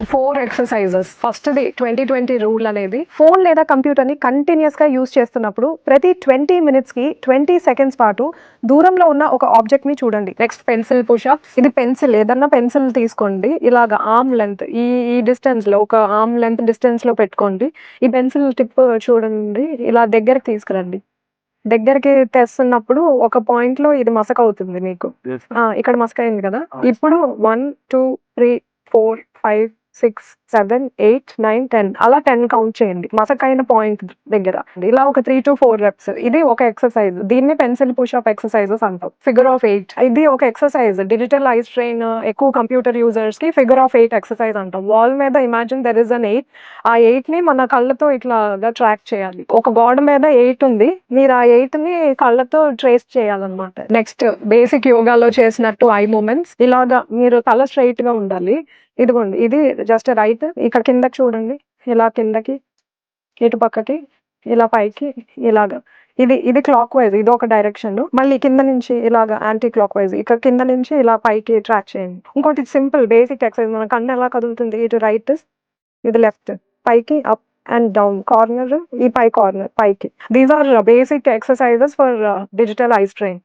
4 exercises. ఫస్ట్‌ది 20, 20 rule అనేది phone లేదా కంప్యూటర్‌ని కంటిన్యూయస్‌గా యూజ్ చేస్తున్నప్పుడు ప్రతి 20 మినిట్స్‌కి 20 సెకండ్స్ పాటు దూరంలో ఉన్న ఒక ఆబ్జెక్ట్‌ని చూడండి. Next pencil pushup. ఇది పెన్సిల్ ఏదన్నా పెన్సిల్ తీసుకోండి. ఇలాగ ఆర్మ్ లెంత్ ఈ ఈ డిస్టెన్స్‌లో ఒక ఆర్మ్ లెంత్ డిస్టెన్స్‌లో పెట్టుకోండి. ఈ పెన్సిల్ టిప్ చూడండి ఇలా దగ్గరికి తీసుకురండి. దగ్గరికి తెస్తున్నప్పుడు ఒక పాయింట్‌లో ఇది మసకవుతుంది మీకు. ఇక్కడ మసకయింది కదా! ఇప్పుడు 1, 2, 3, 4, 5, 6, 7, 8, 9, 10 అలా 10 కౌంట్ చేయండి. మసకైన పాయింట్ దగ్గర. ఇలా ఒక 3-4 రెప్స్. ఇది ఒక ఎక్సర్‌సైజ్. దీన్నే పెన్సిల్ పుషప్ ఎక్సర్‌సైజెస్ అంటాం. ఫిగర్ ఆఫ్ 8 ఇది ఒక ఎక్సర్‌సైజ్. డిజిటల్ ఐ స్ట్రెయిన్ ఎక్కువ కంప్యూటర్ యూజర్స్‌కి ఫిగర్ ఆఫ్ 8 ఎక్సర్‌సైజ్ అంటాం. వాల్ మీద ఇమాజిన్ దేర్ ఈస్ ఎన్ 8 ఆ 8ని మన కళ్ళతో ఇట్లాగా ట్రాక్ చేయాలి. ఒక గోడ మీద 8 ఉంది. మీరు ఆ 8ని కళ్ళతో ట్రేస్ చేయాలన్నమాట. నెక్స్ట్ బేసిక్ యోగాలో చేసినట్టు ఐ మూవ్‌మెంట్స్. ఇలాగా మీరు తల స్ట్రెయిట్‌గా ఉండాలి. ఇదిగోండి ఇది జస్ట్ రైట్. ఇక్కడ కిందకి చూడండి. ఇలా కిందకి, ఇటు పక్కకి, ఇలా పైకి, ఇలాగా. ఇది క్లాక్ వైస్ ఇదొక డైరెక్షన్. మళ్ళీ కింద నుంచి ఇలాగా యాంటీ క్లాక్ వైస్. ఇక్కడ కింద నుంచి ఇలా పైకి ట్రాక్ చేయండి. ఇంకోటి సింపుల్ బేసిక్ ఎక్సర్‌సైజ్ మన కన్ను ఎలా కదులుతుంది? ఇటు రైట్, ఇది లెఫ్ట్. పైకి అప్ అండ్ డౌన్. కార్నర్ ఈ పై కార్నర్ పైకి. These are basic exercises for digital eye strain.